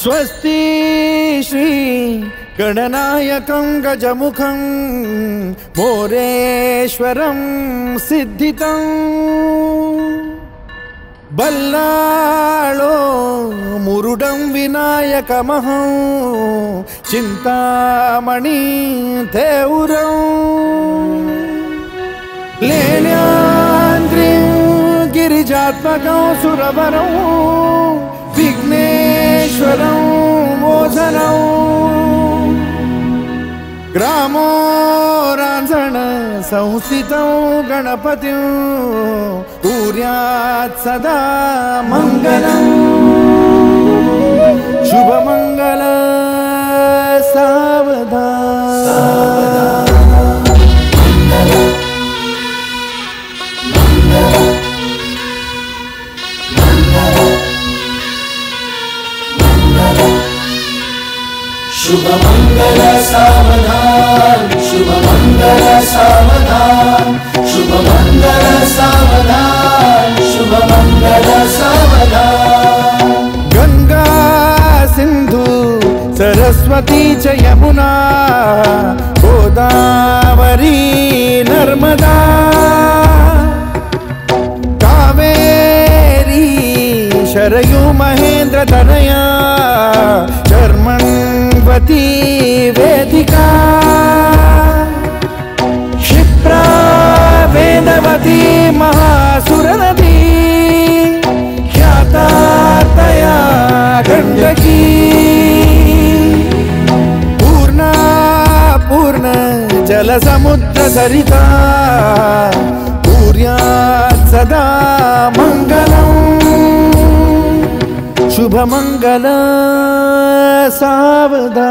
स्वस्ति श्री गणनायकं गजमुखं मोरेश्वरं सिद्धितं बल्लाळो मुरुडं विनायकमहं चिंतामणि देऊरं लेण्याद्रिं गिरिजात्मकं सुरवरं विघ्नेश्वरं मोचनं ग्रामो रांझण संस्थितं गणपतिं कुर्यात् सदा मंगलम् शुभमंगल सावधान शुभमंगल सावधान शुभमंगल सावधान शुभमंगल सावधान शुभमंगल सावधान गंगा सिंधु सरस्वती च यमुना गोदावरी नर्मदा कावेरी शरयू महेंद्र तनया चर्मण्वती वेदिका क्षिप्रा वेदवती महासुरनदी ख्याता तया गंडकी पूर्णा पूर्ण जल समुद्र सरिता कुर्यात् सदा मंगलम् शुभमंगल सावधान।